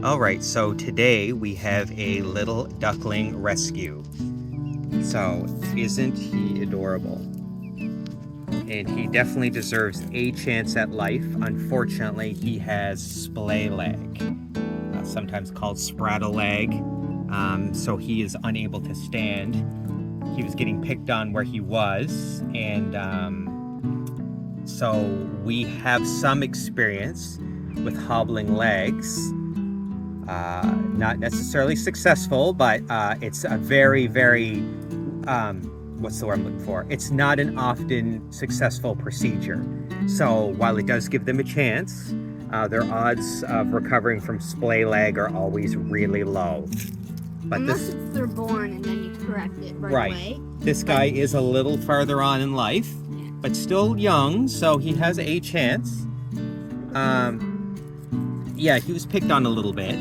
All right, so today we have a little duckling rescue. So, isn't he adorable? And he definitely deserves a chance at life. Unfortunately, he has splay leg, sometimes called spraddle leg. So he is unable to stand. He was getting picked on where he was, and so we have some experience with hobbling legs. Not necessarily successful, but it's a very, very, what's the word I'm looking for? It's not an often successful procedure. So while it does give them a chance, their odds of recovering from splay leg are always really low. But unless they're born and then you correct it right away. This guy is a little farther on in life, but still young, so he has a chance. Yeah, he was picked on a little bit,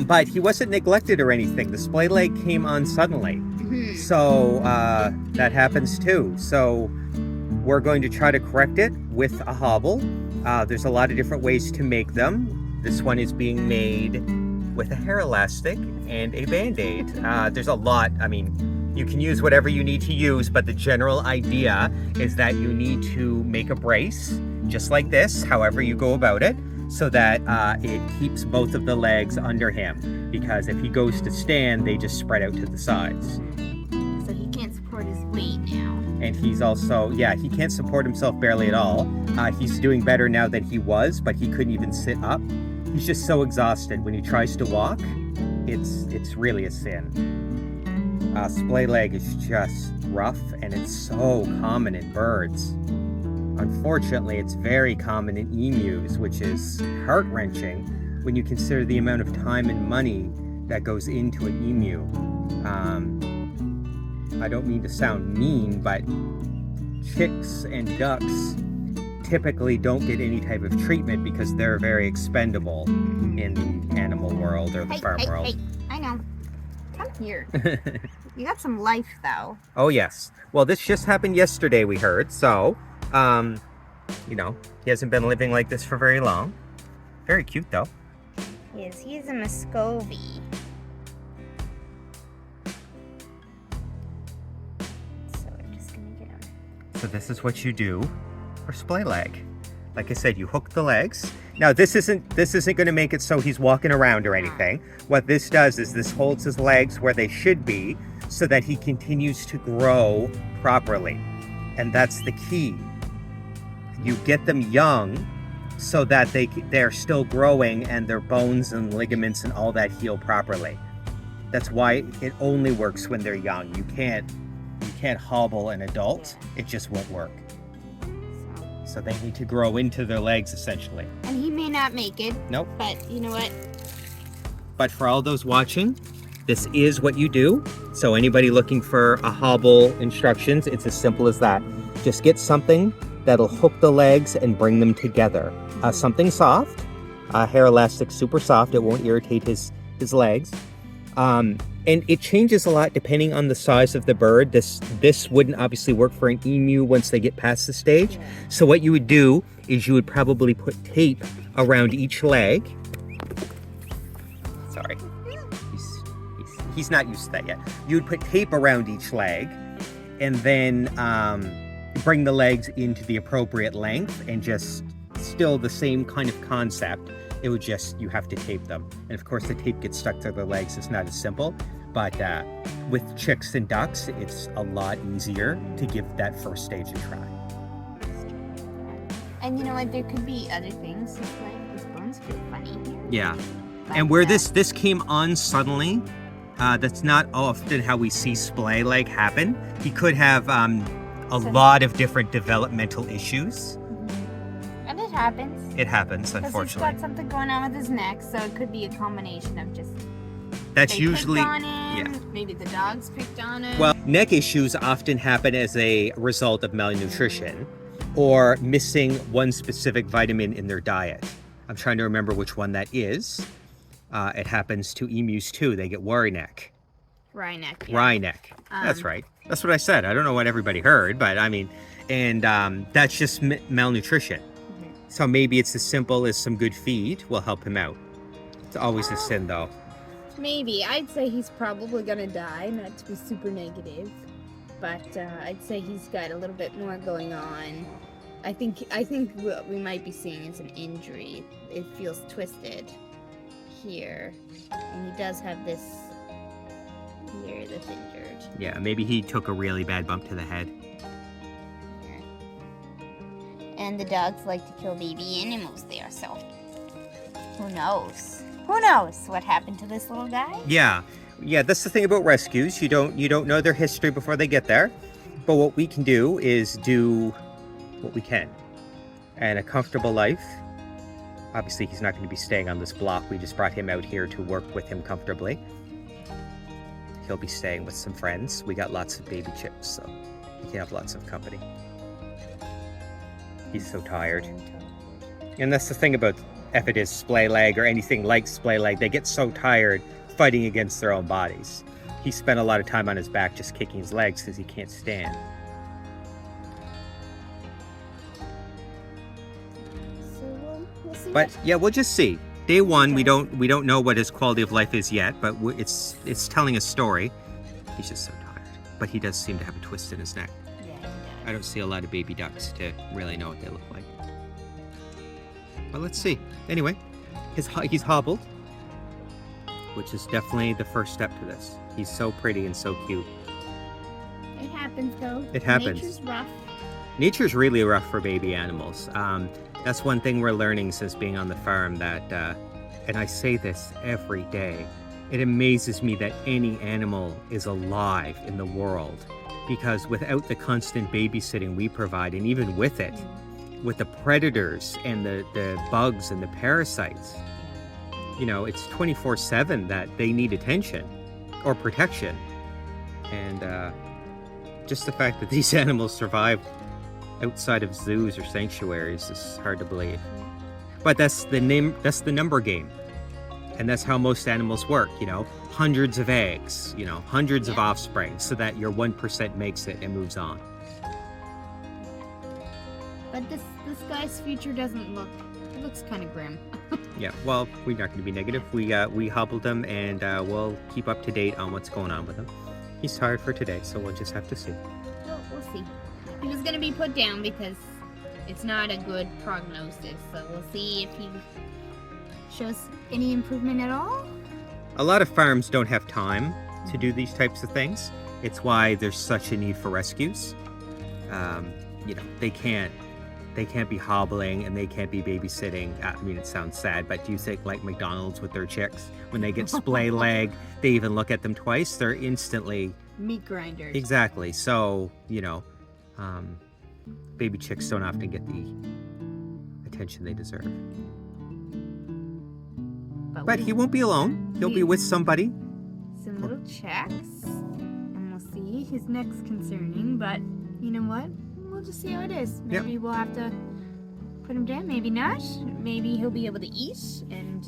but he wasn't neglected or anything. The splay leg came on suddenly, so that happens too. So we're going to try to correct it with a hobble. There's a lot of different ways to make them. This one is being made with a hair elastic and a band-aid. There's a lot. I mean, you can use whatever you need to use, but the general idea is that you need to make a brace, just like this, however you go about it, so that it keeps both of the legs under him, because if he goes to stand, they just spread out to the sides. So he can't support his weight now. And he's also, yeah, he can't support himself barely at all. He's doing better now than he was, but he couldn't even sit up. He's just so exhausted. When he tries to walk, it's really a sin. Splay leg is just rough, and it's so common in birds. Unfortunately, it's very common in emus, which is heart-wrenching when you consider the amount of time and money that goes into an emu. I don't mean to sound mean, but chicks and ducks typically don't get any type of treatment because they're very expendable in the animal world or the farm world. Hey, I know. Come here. You got some life, though. Oh, yes. Well, this just happened yesterday, we heard, so, you know, he hasn't been living like this for very long. Very cute, though. He's a Muscovy. So we're just gonna get him. So this is what you do for splay leg. Like I said, you hook the legs. Now this isn't going to make it so he's walking around or anything. What this does is this holds his legs where they should be so that he continues to grow properly. And that's the key. You get them young so that they're still growing and their bones and ligaments and all that heal properly. That's why it only works when they're young. You can't hobble an adult. It just won't work. So they need to grow into their legs, essentially. And he may not make it. Nope. But you know what? But for all those watching, this is what you do. So anybody looking for a hobble instructions, it's as simple as that. Just get something that'll hook the legs and bring them together. Something soft, hair elastic, super soft. It won't irritate his legs. And it changes a lot depending on the size of the bird. This wouldn't obviously work for an emu once they get past the stage. So what you would do is you would probably put tape around each leg. Sorry, he's not used to that yet. You would put tape around each leg, and then bring the legs into the appropriate length, and just still the same kind of concept. It would just, you have to tape them. And of course the tape gets stuck to their legs. It's not as simple, but with chicks and ducks, it's a lot easier to give that first stage a try. And you know what, there could be other things, like his bones feel funny here. Yeah, and where this came on suddenly, that's not often how we see splay leg happen. He could have a lot of different developmental issues. And it happens. It happens, unfortunately. He's got something going on with his neck, so it could be a combination of just that's they usually picked on him, maybe the dogs picked on him. Well, neck issues often happen as a result of malnutrition or missing one specific vitamin in their diet. I'm trying to remember which one that is. It happens to emus too. They get worry neck. Wry neck. Yeah. Wry neck. That's right. That's what I said. I don't know what everybody heard, but I mean, and that's just malnutrition. So maybe it's as simple as some good feed will help him out. It's always a sin, though. Maybe. I'd say he's probably gonna die, not to be super negative. But I'd say he's got a little bit more going on. I think what we might be seeing is an injury. It feels twisted here. And he does have this here that's injured. Yeah, maybe he took a really bad bump to the head. Here. And the dogs like to kill baby animals there, so who knows? Who knows what happened to this little guy? Yeah, that's the thing about rescues. You don't know their history before they get there. But what we can do is do what we can. And a comfortable life. Obviously, he's not going to be staying on this block. We just brought him out here to work with him comfortably. He'll be staying with some friends. We got lots of baby chicks, so he can have lots of company. He's so tired. And that's the thing about if it is splay leg or anything like splay leg, they get so tired fighting against their own bodies. He spent a lot of time on his back just kicking his legs because he can't stand. So we'll see. But yeah, we'll just see. Day one, we don't know what his quality of life is yet, but it's telling a story. He's just so tired. But he does seem to have a twist in his neck. Yeah, he does. I don't see a lot of baby ducks to really know what they look like. But let's see. Anyway, he's hobbled, which is definitely the first step to this. He's so pretty and so cute. It happens, though. It happens. Nature's rough. Nature's really rough for baby animals. That's one thing we're learning since being on the farm that, and I say this every day, it amazes me that any animal is alive in the world, because without the constant babysitting we provide, and even with it, with the predators and the bugs and the parasites, you know, it's 24/7 that they need attention or protection. And just the fact that these animals survive outside of zoos or sanctuaries is hard to believe. But that's the number game. And that's how most animals work, you know, hundreds of eggs, you know, hundreds of offspring, so that your 1% makes it and moves on. But this guy's future doesn't look, it looks kind of grim. Yeah, well, we're not going to be negative. We hobbled him, and we'll keep up to date on what's going on with him. He's tired for today, so we'll just have to see. We'll see. He was going to be put down because it's not a good prognosis, so we'll see if he shows any improvement at all. A lot of farms don't have time to do these types of things. It's why there's such a need for rescues. You know, they can't be hobbling and they can't be babysitting. I mean, it sounds sad, but do you think like McDonald's with their chicks, when they get splay leg, they even look at them twice? They're instantly meat grinders. Exactly. So, you know, baby chicks don't often get the attention they deserve. But he won't be alone. He'll be with somebody. Some little checks, and we'll see. His neck's concerning, but you know what? We'll just see how it is. Maybe we'll have to put him down. Maybe not. Maybe he'll be able to eat and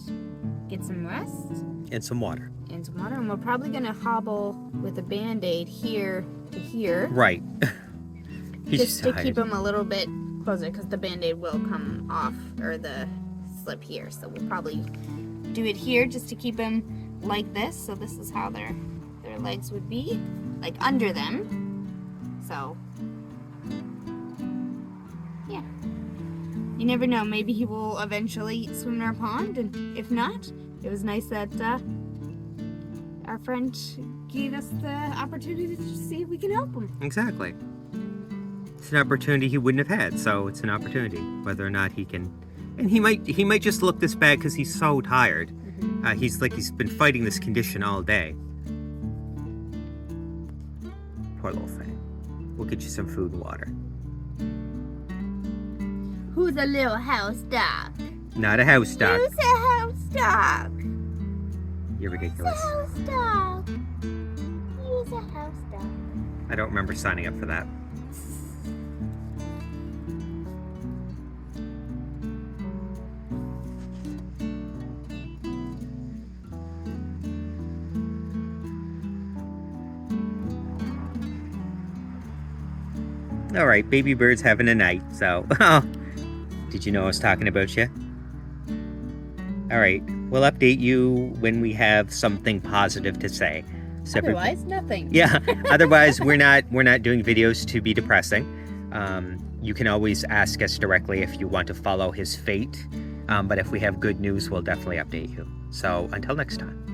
get some rest. And some water. And some water. And we're probably going to hobble with a Band-Aid here to here. Right. Just to keep him a little bit closer, because the Band-Aid will come off, or the slip here. So we'll probably do it here just to keep him like this. So this is how their legs would be, like under them. So yeah, you never know. Maybe he will eventually swim in our pond, and if not, it was nice that our friend gave us the opportunity to see if we can help him. Exactly. It's an opportunity he wouldn't have had, so it's an opportunity. Whether or not he can, and he might just look this bad because he's so tired. He's been fighting this condition all day. Poor little thing. We'll get you some food and water. Who's a little house dog? Not a house dog. Who's a house dog? You're ridiculous. Who's a house dog? Who's a house dog? I don't remember signing up for that. All right, baby bird's having a night, so... Did you know I was talking about you? All right, we'll update you when we have something positive to say. So Otherwise, nothing. yeah. Otherwise, we're not doing videos to be depressing. You can always ask us directly if you want to follow his fate. But if we have good news, we'll definitely update you. So until next time.